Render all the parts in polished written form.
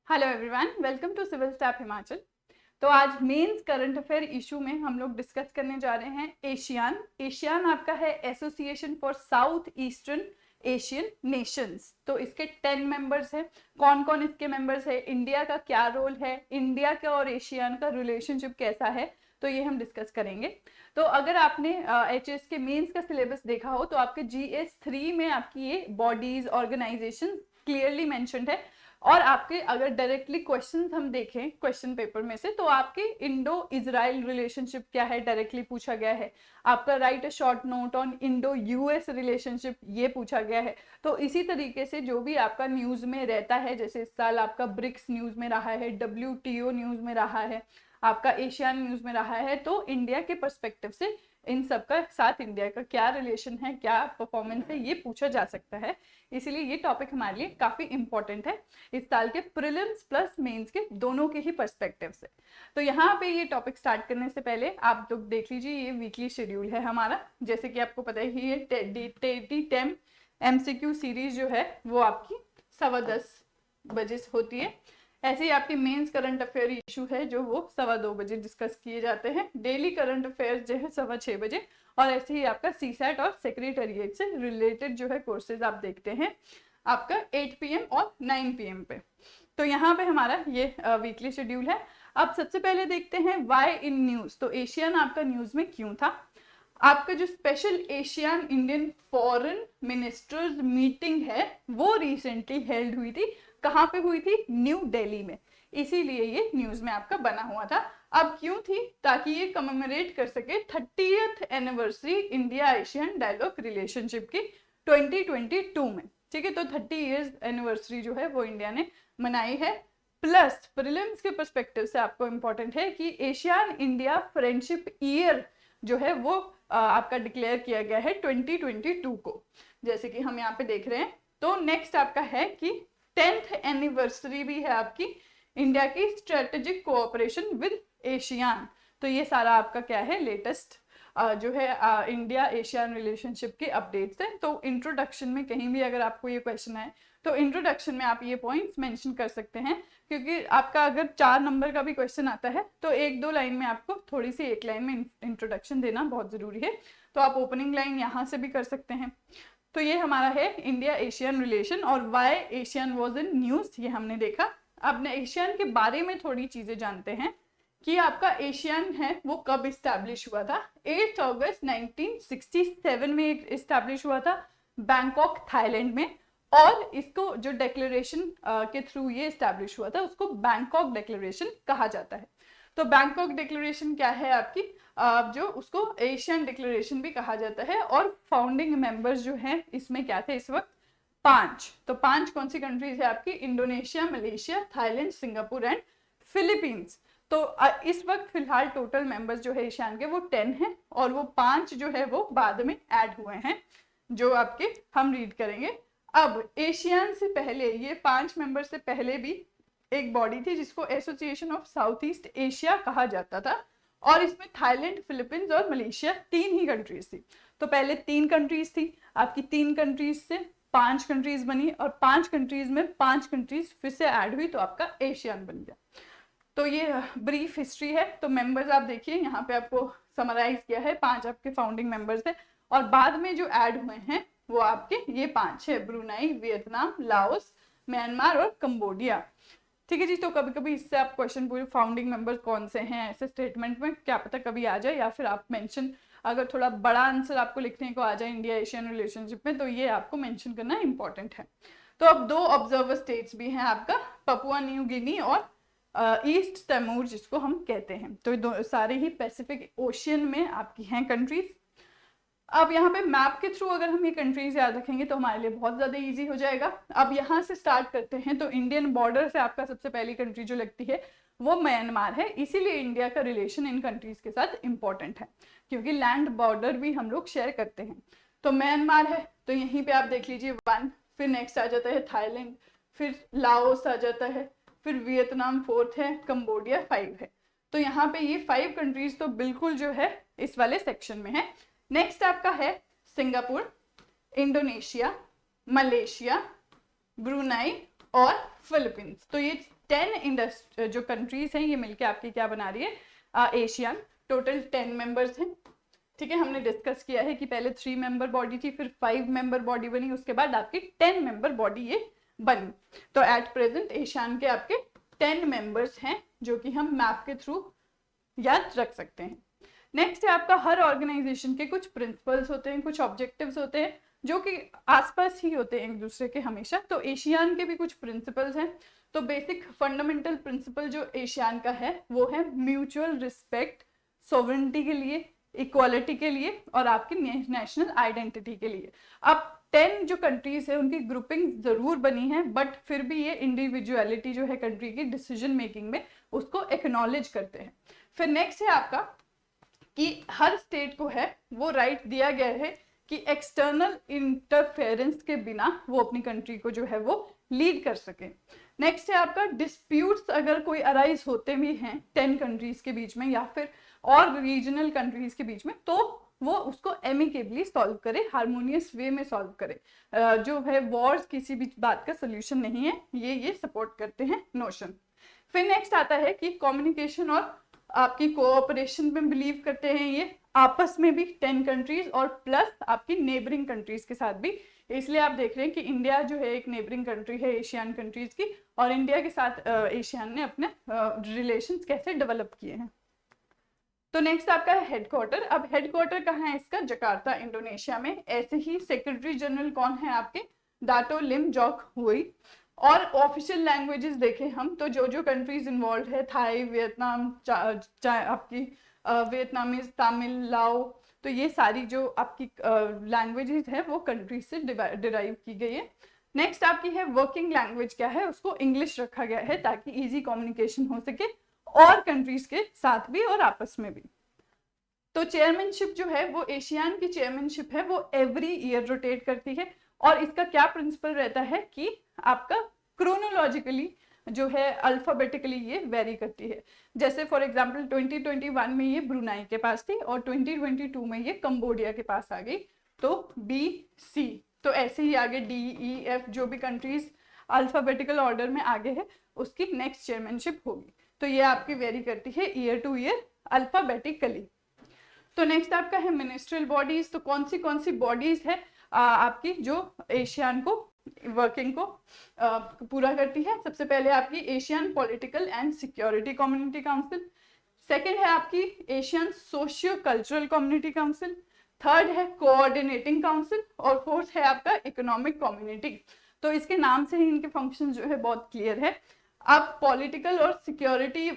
Hello everyone, welcome to civil staff Himachal. तो आज mains current affair issue में हम लोग डिस्कस करने जा रहे हैं एशियान। एशियान आपका है association for south eastern Asian Nations. तो इसके 10 मेंबर्स हैं। कौन कौन इसके मेंबर्स है, इंडिया का क्या रोल है, इंडिया का और एशियान का रिलेशनशिप कैसा है, तो ये हम डिस्कस करेंगे। तो अगर आपने एचएस के मेंस का सिलेबस देखा हो तो आपके GS3 में आपकी ये बॉडीज ऑर्गेनाइजेशन क्लियरली मेंशन्ड है। और आपके अगर डायरेक्टली क्वेश्चंस हम देखें क्वेश्चन पेपर में से, तो आपके इंडो इजराइल रिलेशनशिप क्या है डायरेक्टली पूछा गया है। आपका right a short note on Indo US relationship ये पूछा गया है। तो इसी तरीके से जो भी आपका न्यूज में रहता है, जैसे इस साल आपका ब्रिक्स न्यूज में रहा है, WTO न्यूज में रहा है, आपका एशियन न्यूज में रहा है, तो इंडिया के पर्सपेक्टिव से इन सब का साथ इंडिया का क्या रिलेशन है, क्या परफॉर्मेंस है, ये पूछा जा सकता है। इसीलिए ये टॉपिक हमारे लिए काफी इंपॉर्टेंट है इस साल के प्रीलिम्स प्लस मेंस के दोनों के ही पर्सपेक्टिव से। तो यहाँ पे ये टॉपिक स्टार्ट करने से पहले आप लोग देख लीजिए, ये वीकली शेड्यूल है हमारा। जैसे कि आपको पता ही है, TEM MCQ सीरीज जो है वो आपकी 10:15 बजे होती है। ऐसे ही आपके मेंस करंट अफेयर इशू है जो वो 2:15 बजे डिस्कस किए जाते हैं। डेली करंट अफेयर जो है 6:15 बजे। और ऐसे ही आपका CSAT और सेक्रेटरिएट से रिलेटेड जो है कोर्सेज आप देखते हैं आपका 8 PM और 9 PM पे। तो यहाँ पे हमारा ये वीकली शेड्यूल है। अब सबसे पहले देखते हैं वाई इन न्यूज। तो एशियन आपका न्यूज में क्यों था। आपका जो special Asian Indian foreign ministers meeting है वो रिसेंटली हेल्ड हुई थी। कहाँ पे हुई थी, न्यू दिल्ली में। इसीलिए ये न्यूज में आपका बना हुआ था। अब क्यों थी, ताकि ये कमेमोरेट कर सके 30th anniversary India ASEAN dialogue relationship की 2022 में। ठीक है, तो 30 इयर्स एनिवर्सरी जो है वो इंडिया ने मनाई है। प्लस प्रीलिम्स के पर्सपेक्टिव से आपको इंपॉर्टेंट है कि एशियन इंडिया फ्रेंडशिप ईयर जो है वो आपका डिक्लेयर किया गया है 2022 को, जैसे कि हम यहाँ पे देख रहे हैं। तो नेक्स्ट आपका है कि 10th एनिवर्सरी भी है आपकी इंडिया की स्ट्रेटेजिक कोऑपरेशन विद एशियान। तो ये सारा आपका क्या है, लेटेस्ट जो है इंडिया एशियन रिलेशनशिप के अपडेट्स है। तो इंट्रोडक्शन में कहीं भी अगर आपको ये क्वेश्चन आए तो इंट्रोडक्शन में आप ये पॉइंट्स मेंशन कर सकते हैं, क्योंकि आपका अगर 4 नंबर का भी क्वेश्चन आता है तो 1-2 लाइन में आपको थोड़ी सी एक लाइन में इंट्रोडक्शन देना बहुत जरूरी है। तो आप ओपनिंग लाइन यहाँ से भी कर सकते हैं। तो ये हमारा है इंडिया एशियन रिलेशन और why ASEAN was in news, ये हमने देखा। अब एशियन के बारे में थोड़ी चीजें जानते हैं कि आपका एशियन है वो कब इस्टेब्लिश हुआ था। 8 अगस्त 1967 में इस्टेब्लिश हुआ था बैंकॉक थाईलैंड में। और इसको जो डिक्लेरेशन के थ्रू ये इस्टेब्लिश हुआ था उसको बैंकॉक डिक्लेरेशन कहा जाता है। तो बैंकॉक डिक्लेरेशन क्या है आपकी, जो उसको एशियन डिक्लेरेशन भी कहा जाता है। और फाउंडिंग मेंबर्स जो हैं इसमें क्या थे इस वक्त, 5। तो 5 कौन सी कंट्रीज है आपकी, Indonesia, Malaysia, Thailand, Singapore and Philippines. तो इस वक्त फिलहाल टोटल मेंबर्स जो है एशियन के वो 10 हैं और वो 5 जो है वो बाद में ऐड हुए हैं जो आपके हम रीड करेंगे। अब एशियन से पहले, ये 5 मेंबर से पहले भी एक बॉडी थी जिसको association of south east Asia कहा जाता था। और इसमें थाईलैंड, फिलीपींस और मलेशिया 3 ही कंट्रीज थी। तो पहले 3 कंट्रीज थी आपकी, 3 कंट्रीज से 5 कंट्रीज बनी और 5 कंट्रीज में 5 कंट्रीज फिर से ऐड हुई तो आपका एशियन बन गया। तो ये ब्रीफ हिस्ट्री है। तो मेंबर्स आप देखिए यहाँ पे आपको समराइज किया है, 5 आपके फाउंडिंग मेंबर्स है। और बाद में जो ऐड हुए हैं वो आपके ये 5 है, ब्रुनाई, वियतनाम, लाओस, म्यांमार और कंबोडिया। ठीक है जी। तो कभी कभी इससे आप क्वेश्चन पूरे फाउंडिंग मेंबर्स कौन से हैं ऐसे स्टेटमेंट में क्या पता कभी आ जाए, या फिर आप मेंशन अगर थोड़ा बड़ा आंसर आपको लिखने को आ जाए इंडिया एशियन रिलेशनशिप में, तो ये आपको मेंशन करना इंपॉर्टेंट है। तो अब 2 ऑब्जर्वर स्टेट्स भी हैं आपका, पपुआ न्यू गिनी और ईस्ट तैमूर जिसको हम कहते हैं। तो सारे ही पैसिफिक ओशियन में आपकी हैं कंट्रीज। अब यहाँ पे मैप के थ्रू अगर हम ये कंट्रीज याद रखेंगे तो हमारे लिए बहुत ज्यादा इजी हो जाएगा। अब यहाँ से स्टार्ट करते हैं। तो इंडियन बॉर्डर से आपका सबसे पहली कंट्री जो लगती है वो म्यांमार है। इसीलिए इंडिया का रिलेशन इन कंट्रीज के साथ इंपॉर्टेंट है, क्योंकि लैंड बॉर्डर भी हम लोग शेयर करते हैं। तो म्यांमार है, तो यहीं पे आप देख लीजिए 1, फिर नेक्स्ट आ जाता है थाईलैंड, फिर लाओस आ जाता है, फिर वियतनाम 4th है, कंबोडिया 5 है। तो यहाँ पे ये 5 कंट्रीज तो बिल्कुल जो है इस वाले सेक्शन में है। नेक्स्ट आपका है सिंगापुर, इंडोनेशिया, मलेशिया, ब्रुनाई और फिलीपींस। तो ये 10 जो कंट्रीज हैं ये मिलके आपकी क्या बना रही है, एशियन। टोटल 10 मेंबर्स हैं, ठीक है। हमने डिस्कस किया है कि पहले 3 मेंबर बॉडी थी, फिर 5 मेंबर बॉडी बनी, उसके बाद आपकी 10 मेंबर बॉडी ये बनी। तो एट प्रेजेंट एशियन के आपके 10 मेंबर्स हैं जो कि हम मैप के थ्रू याद रख सकते हैं। नेक्स्ट है आपका हर ऑर्गेनाइजेशन के कुछ प्रिंसिपल्स होते हैं, कुछ ऑब्जेक्टिव्स होते हैं जो कि आसपास ही होते हैं एक दूसरे के हमेशा। तो एशियन के भी कुछ प्रिंसिपल्स हैं। तो बेसिक फंडामेंटल प्रिंसिपल जो एशियन का है वो है म्यूचुअल रिस्पेक्ट, सोवरेनिटी के लिए, इक्वालिटी के लिए और आपकी नेशनल आइडेंटिटी के लिए। अब 10 जो कंट्रीज है उनकी ग्रुपिंग जरूर बनी है, बट फिर भी ये इंडिविजुअलिटी जो है कंट्री की डिसीजन मेकिंग में उसको एक्नॉलेज करते हैं। फिर नेक्स्ट है आपका कि हर स्टेट को है वो राइट दिया गया है कि एक्सटर्नल इंटरफेरेंस के बिना वो अपनी कंट्री को जो है वो लीड कर सके। नेक्स्ट है आपका डिस्प्यूट्स अगर कोई अराइज होते भी हैं 10 कंट्रीज के बीच में या फिर और रीजनल कंट्रीज के बीच में, तो वो उसको एमिकेबली सॉल्व करे, हार्मोनियस वे में सॉल्व करे। जो है वॉर्स किसी भी बात का सोल्यूशन नहीं है, ये सपोर्ट करते हैं नोशन। फिर नेक्स्ट आता है कि कम्युनिकेशन और आपकी कोऑपरेशन में बिलीव करते हैं ये, आपस में भी 10 कंट्रीज और प्लस आपकी नेबरिंग कंट्रीज के साथ भी। इसलिए आप देख रहे हैं कि इंडिया जो है एक नेबरिंग कंट्री है एशियन कंट्रीज की, और इंडिया के साथ एशियन ने अपने रिलेशंस कैसे डेवलप किए हैं। तो नेक्स्ट आपका है हेडक्वार्टर। अब हेडक्वार्टर कहाँ है इसका, जकार्ता इंडोनेशिया में। ऐसे ही सेक्रेटरी जनरल कौन है आपके, डाटो लिम जॉक हुई। और ऑफिशियल लैंग्वेजेस देखें हम तो जो कंट्रीज इन्वॉल्व है, थाई, वियतनाम, आपकी वियतनामीज, तमिल, लाओ, तो ये सारी जो आपकी लैंग्वेजेस है वो कंट्री से डिराइव की गई है। नेक्स्ट आपकी है वर्किंग लैंग्वेज क्या है, उसको इंग्लिश रखा गया है ताकि इजी कम्युनिकेशन हो सके और कंट्रीज के साथ भी और आपस में भी। तो चेयरमैनशिप जो है वो एशियन की चेयरमैनशिप है वो एवरी ईयर रोटेट करती है, और इसका क्या प्रिंसिपल रहता है कि आपका क्रोनोलॉजिकली जो है अल्फाबेटिकली ये वेरी करती है। जैसे फॉर एग्जांपल 2021 में ये ब्रुनाई के पास थी और 2022 में ये कंबोडिया के पास आ गई, तो BC। तो ऐसे ही आगे DEF जो भी कंट्रीज अल्फाबेटिकल ऑर्डर में आगे है उसकी नेक्स्ट चेयरमैनशिप होगी। तो ये आपकी वेरी करती है ईयर टू ईयर अल्फाबेटिकली। तो नेक्स्ट आपका है मिनिस्ट्रियल बॉडीज। तो कौन सी बॉडीज है आपकी जो एशियन को वर्किंग को पूरा करती है। सबसे पहले आपकी Asian political and security community council, second है आपकी Asian socio cultural community council, third है कोऑर्डिनेटिंग काउंसिल और फोर्थ है आपका इकोनॉमिक कम्युनिटी। तो इसके नाम से ही इनके फंक्शन जो है बहुत क्लियर है। अब पॉलिटिकल और सिक्योरिटी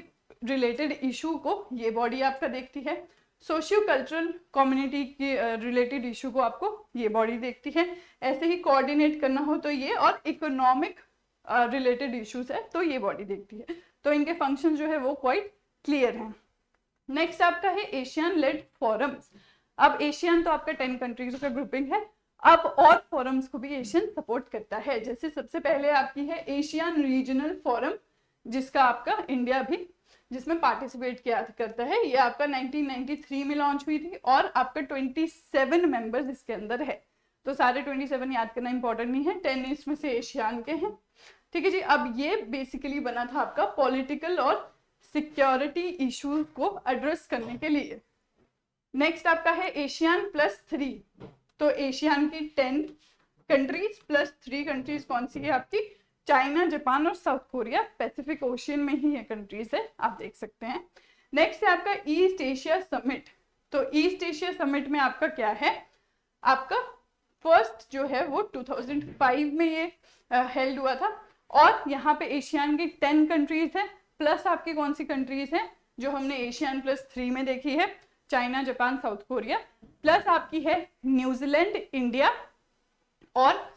रिलेटेड इशू को ये बॉडी आपका देखती है, सोशियो कल्चरल कम्युनिटी के रिलेटेड इशू को आपको ये बॉडी देखती है, ऐसे ही कोऑर्डिनेट करना हो तो ये, और इकोनॉमिक रिलेटेड इश्यूज है तो ये बॉडी देखती है। तो इनके फंक्शन जो है वो क्वाइट क्लियर हैं। नेक्स्ट आपका है एशियन लेड फोरम्स। अब एशियन तो आपका 10 कंट्रीज का ग्रुपिंग है, अब और फोरम्स को भी एशियन सपोर्ट करता है। जैसे सबसे पहले आपकी है एशियन रीजनल फोरम, जिसका आपका इंडिया भी जिसमें पार्टिसिपेट किया करता है। ये आपका 1993 में लॉन्च हुई थी और आपका 27 मेंबर्स इसके अंदर है। तो सारे 27 याद करना इंपॉर्टेंट नहीं है, 10 इसमें से एशियन के हैं, ठीक है जी। अब ये बेसिकली बना था आपका पॉलिटिकल और सिक्योरिटी इश्यूज को एड्रेस करने के लिए। नेक्स्ट आपका है एशियन +3। तो एशियन की 10 कंट्रीज प्लस 3 कंट्रीज कौन सी है आपकी, चाइना, जापान और साउथ कोरिया। पैसिफिक ओशियन में ही ये कंट्रीज है, आप देख सकते हैं। नेक्स्ट है आपका ईस्ट एशिया समिट। तो ईस्ट एशिया समिट में आपका क्या है, आपका फर्स्ट जो है वो 2005 में ये हेल्ड हुआ था, और यहाँ पे एशियन की 10 कंट्रीज है प्लस आपकी कौन सी कंट्रीज है जो हमने एशियन +3 में देखी है, China, Japan, south Korea, plus आपकी है न्यूजीलैंड, इंडिया और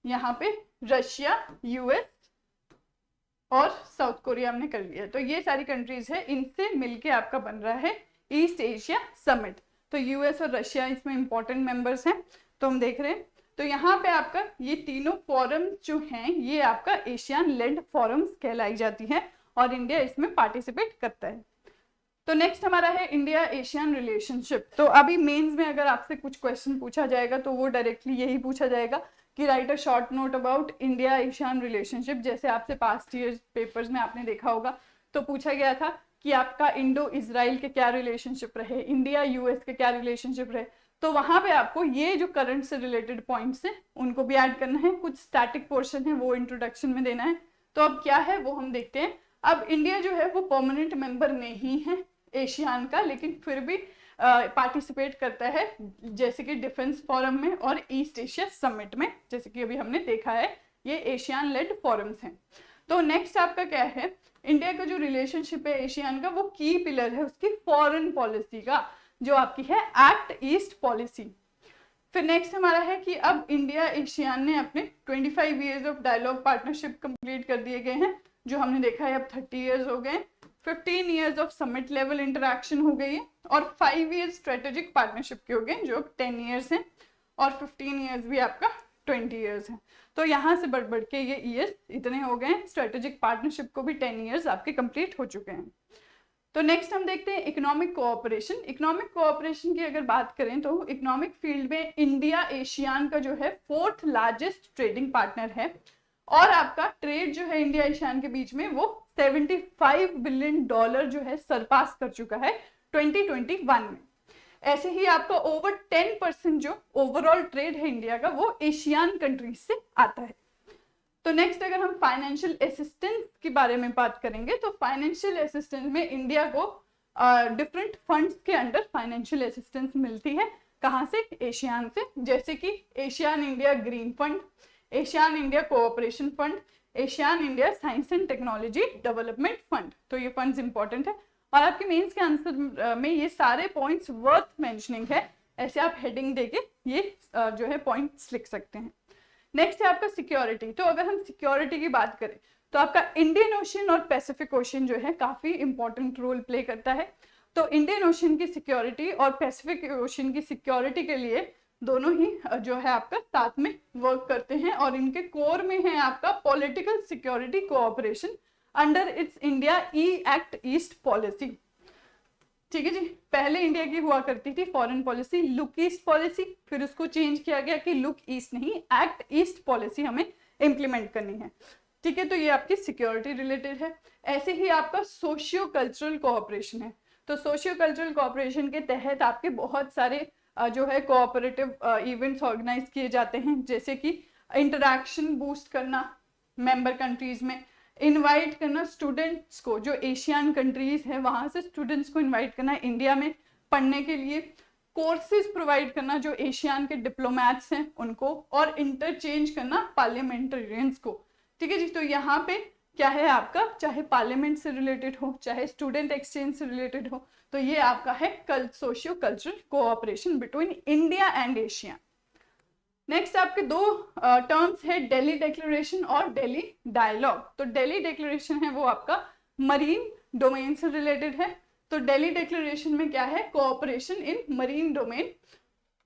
यहाँ पे रशिया, US और साउथ कोरिया हमने कर लिया। तो ये सारी कंट्रीज है, इनसे मिलके आपका बन रहा है ईस्ट एशिया समिट। तो US और रशिया इसमें इंपॉर्टेंट मेंबर्स हैं, तो हम देख रहे हैं। तो यहाँ पे आपका ये तीनों फोरम्स जो हैं ये आपका एशियन लेड फोरम्स कहलाई जाती है और इंडिया इसमें पार्टिसिपेट करता है। तो नेक्स्ट हमारा है इंडिया एशियन रिलेशनशिप। तो अभी मेंस में अगर आपसे कुछ क्वेश्चन पूछा जाएगा तो वो डायरेक्टली यही पूछा जाएगा कि right a short note about India Asian relationship, जैसे आपसे पास्ट ईयर पेपर्स में आपने देखा होगा तो पूछा गया था कि आपका इंडो इजराइल के क्या रिलेशनशिप रहे, इंडिया यूएस के क्या रिलेशनशिप रहे, तो वहां पे आपको ये जो करंट से रिलेटेड पॉइंट्स हैं उनको भी ऐड करना है, कुछ स्टैटिक पोर्शन है वो इंट्रोडक्शन में देना है। तो अब क्या है वो हम देखते हैं। अब इंडिया जो है वो परमानेंट मेंबर नहीं है एशियान का, लेकिन फिर भी पार्टिसिपेट करता है, जैसे कि डिफेंस फोरम में और ईस्ट एशिया समिट में, जैसे कि अभी हमने देखा है ये एशियन लेड फोरम्स हैं। तो नेक्स्ट आपका क्या है, इंडिया का जो रिलेशनशिप है एशियन का वो की पिलर है उसकी फॉरेन पॉलिसी का, जो आपकी है एक्ट ईस्ट पॉलिसी। फिर नेक्स्ट हमारा है कि अब इंडिया एशियन ने अपने 25 years of dialogue partnership complete कर दिए गए हैं, जो हमने देखा है अब 30 इयर्स हो गए, 15 years of summit level interaction हो गई है, और 5 इयर्स स्ट्रेटेजिक पार्टनरशिप के हो गए जो 10 इयर्स हैं, और 15 इयर्स भी आपका 20 इयर्स है। तो यहाँ से बढ़ बढ़ के ये ईयर्स इतने हो गए, स्ट्रेटेजिक पार्टनरशिप को भी 10 इयर्स आपके कंप्लीट हो चुके हैं। तो नेक्स्ट हम देखते हैं इकोनॉमिक कोऑपरेशन। इकोनॉमिक कोऑपरेशन की अगर बात करें तो इकोनॉमिक फील्ड में इंडिया एशियान का जो है 4th लार्जेस्ट ट्रेडिंग पार्टनर है, और आपका ट्रेड जो है इंडिया एशियान के बीच में वो $75 बिलियन जो है सरपास कर चुका है 2021 में। ऐसे ही आपका ओवर 10% जो ओवरऑल ट्रेड है इंडिया का वो एशियन कंट्रीज से आता है। तो नेक्स्ट अगर हम फाइनेंशियल असिस्टेंस के बारे में बात करेंगे तो फाइनेंशियल असिस्टेंस में इंडिया को डिफरेंट फंड्स के अंडर फाइनेंशियल असिस्टेंस मिलती है। कहाँ से? एशियन से, जैसे कि Asian India green fund, Asian India cooperation fund, Asian India science and technology development fund. तो ये फंड्स इंपॉर्टेंट है और आपके मेंस के आंसर में ये सारे पॉइंट्स वर्थ मेंशनिंग है, ऐसे आप हेडिंग देके ये जो है पॉइंट्स लिख सकते हैं। नेक्स्ट है आपका सिक्योरिटी। तो अगर हम सिक्योरिटी की बात करें तो आपका इंडियन ओशन और पैसिफिक ओशन जो है काफी इंपॉर्टेंट रोल प्ले करता है। तो इंडियन ओशन की सिक्योरिटी और पैसिफिक ओशन की सिक्योरिटी के लिए दोनों ही जो है आपका साथ में वर्क करते हैं, और इनके कोर में है आपका political security cooperation under its India ई एक्ट ईस्ट पॉलिसी। ठीक है जी, पहले इंडिया की हुआ करती थी foreign policy look east policy, फिर उसको चेंज किया गया कि लुक ईस्ट नहीं एक्ट ईस्ट पॉलिसी हमें इंप्लीमेंट करनी है। ठीक है, तो ये आपकी सिक्योरिटी रिलेटेड है। ऐसे ही आपका सोशियो कल्चरल कोऑपरेशन है। तो सोशियो कल्चरल कोऑपरेशन के तहत आपके बहुत सारे जो है कोऑपरेटिव इवेंट्स ऑर्गेनाइज किए जाते हैं, जैसे कि इंटरैक्शन बूस्ट करना मेंबर कंट्रीज में, इनवाइट करना स्टूडेंट्स को, जो एशियन कंट्रीज है वहां से स्टूडेंट्स को इनवाइट करना इंडिया में पढ़ने के लिए, कोर्सेज प्रोवाइड करना जो एशियन के डिप्लोमैट्स हैं उनको, और इंटरचेंज करना पार्लियामेंटेरियंस को। ठीक है जी, तो यहाँ पे क्या है आपका, चाहे पार्लियामेंट से रिलेटेड हो चाहे स्टूडेंट एक्सचेंज से रिलेटेड हो, तो ये आपका है socio cultural cooperation between India and Asia. Next आपके दो टर्म्स है, दिल्ली डिक्लेरेशन और दिल्ली डायलॉग। तो दिल्ली डिक्लेरेशन है वो आपका मरीन डोमेन से रिलेटेड है। तो दिल्ली डिक्लेरेशन में क्या है, कोऑपरेशन इन मरीन डोमेन,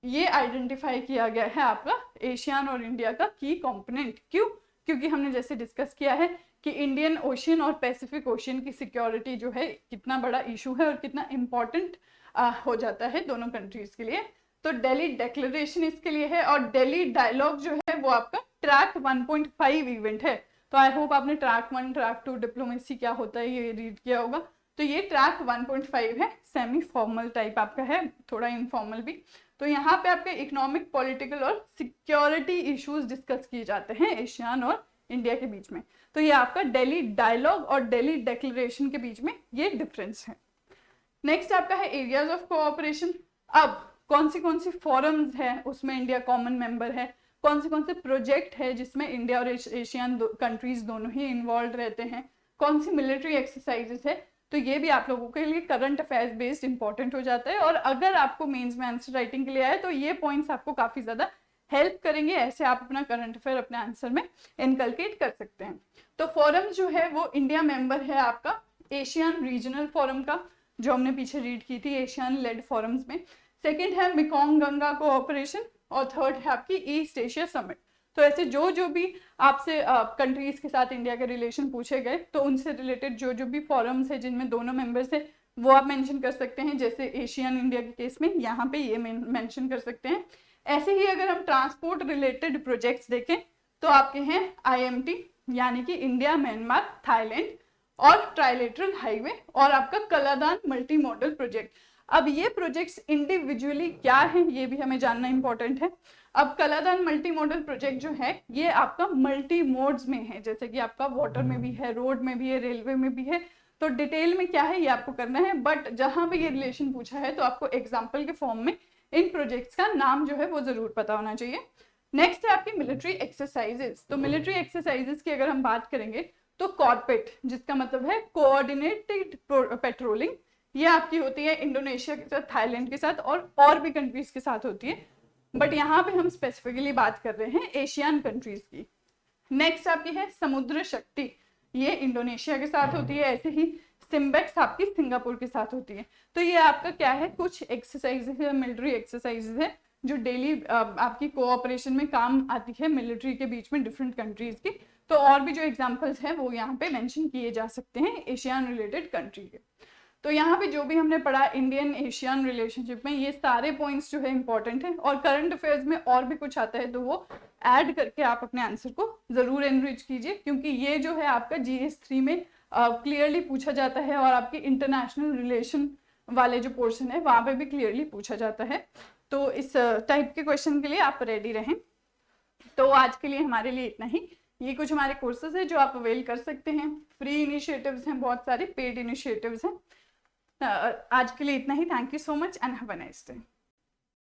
ये आइडेंटिफाई किया गया है आपका एशियन और इंडिया का की कंपोनेंट। क्यों? क्योंकि हमने जैसे डिस्कस किया है कि इंडियन ओशन और पैसिफिक ओशन की सिक्योरिटी जो है कितना बड़ा इशू है और कितना इम्पोर्टेंट हो जाता है दोनों कंट्रीज के लिए। तो दिल्ली डिक्लेरेशन इसके लिए है, और दिल्ली डायलॉग जो है वो आपका ट्रैक 1.5 इवेंट है। तो आई होप आपने ट्रैक 1 ट्रैक 2 डिप्लोमेसी क्या होता है ये रीड किया होगा। तो ये ट्रैक 1.5 है, सेमी फॉर्मल टाइप आपका है, थोड़ा इनफॉर्मल भी। तो यहाँ पे आपके इकोनॉमिक, पॉलिटिकल और सिक्योरिटी इश्यूज डिस्कस किए जाते हैं एशियन और इंडिया के बीच में। तो ये आपका दिल्ली डायलॉग और दिल्ली डिक्लेरेशन के बीच में ये डिफरेंस है। नेक्स्ट आपका है एरियाज ऑफ कोऑपरेशन। अब कौन सी फॉरम्स है उसमें इंडिया कॉमन मेंबर है, कौन से प्रोजेक्ट है जिसमें इंडिया और एशियन कंट्रीज दोनों ही इन्वॉल्व रहते हैं, कौन सी मिलिट्री एक्सरसाइजेस है। तो ये भी आप लोगों के लिए करंट अफेयर्स बेस्ड इंपॉर्टेंट हो जाता है, और अगर आपको मेंस में आंसर राइटिंग के लिए आए तो ये पॉइंट्स आपको काफी ज्यादा हेल्प करेंगे, ऐसे आप अपना करंट अफेयर अपने आंसर में इनकलकेट कर सकते हैं। तो फोरम जो है वो इंडिया मेंबर है आपका एशियन रीजनल फोरम का, जो हमने पीछे रीड की थी एशियन लेड फोरम्स में। सेकेंड है मेकोंग गंगा कोऑपरेशन, और थर्ड है आपकी ईस्ट एशिया समिट। तो ऐसे जो भी आपसे कंट्रीज के साथ इंडिया के रिलेशन पूछे गए तो उनसे रिलेटेड जो भी फॉरम्स है जिनमें दोनों मेंबर्स है वो आप मेंशन कर सकते हैं। जैसे एशियन इंडिया के केस में यहाँ पे ये मेंशन कर सकते हैं, ऐसे ही अगर हम ट्रांसपोर्ट रिलेटेड प्रोजेक्ट्स देखें तो आपके हैं IMT यानी कि इंडिया, म्यांमार, थाईलैंड, और ट्राइलेटरल हाईवे, और आपका कलादान मल्टी मॉडल प्रोजेक्ट। अब ये प्रोजेक्ट्स इंडिविजुअली क्या है ये भी हमें जानना इंपॉर्टेंट है। अब कलादान मल्टी मॉडल प्रोजेक्ट जो है ये आपका मल्टी मोड्स में है, जैसे कि आपका वाटर में भी है, रोड में भी है, रेलवे में भी है। तो डिटेल में क्या है ये आपको करना है, बट जहां भी ये रिलेशन पूछा है तो आपको एग्जाम्पल के फॉर्म में इन प्रोजेक्ट्स का नाम जो है वो जरूर पता होना चाहिए। नेक्स्ट है आपकी मिलिट्री एक्सरसाइजेस। तो मिलिट्री एक्सरसाइजेस की अगर हम बात करेंगे तो कॉर्पेट, जिसका मतलब है कोऑर्डिनेटेड पेट्रोलिंग, ये आपकी होती है इंडोनेशिया के साथ, थाईलैंड के साथ और भी कंट्रीज के साथ होती है, बट यहाँ पे हम स्पेसिफिकली बात कर रहे हैं एशियन कंट्रीज की। नेक्स्ट आपकी है समुद्र शक्ति, ये इंडोनेशिया के साथ होती है। ऐसे ही सिम्बेक्स आपकी सिंगापुर के साथ होती है। तो ये आपका क्या है, कुछ एक्सरसाइजेज है, मिलिट्री एक्सरसाइजेज है जो डेली आपकी कोऑपरेशन में काम आती है मिलिट्री के बीच में डिफरेंट कंट्रीज की। तो और भी जो एग्जांपल्स हैं वो यहाँ पे मेंशन किए जा सकते हैं एशियन रिलेटेड कंट्री के। तो यहाँ पे जो भी हमने पढ़ा इंडियन एशियन रिलेशनशिप में, ये सारे पॉइंट्स जो है इंपॉर्टेंट है, और करंट अफेयर्स में और भी कुछ आता है तो वो ऐड करके आप अपने आंसर को जरूर एनरिच कीजिए, क्योंकि ये जो है आपका GS3 में क्लियरली पूछा जाता है, और आपके इंटरनेशनल रिलेशन वाले जो पोर्शन है वहाँ पे भी क्लियरली पूछा जाता है। तो इस टाइप के क्वेश्चन के लिए आप रेडी रहें। तो आज के लिए हमारे लिए इतना ही। ये कुछ हमारे कोर्सेज है जो आप अवेल कर सकते हैं, फ्री इनिशिएटिव्स हैं, बहुत सारे पेड इनिशिएटिव्स हैं। आज के लिए इतना ही। Thank you so much and have a nice day.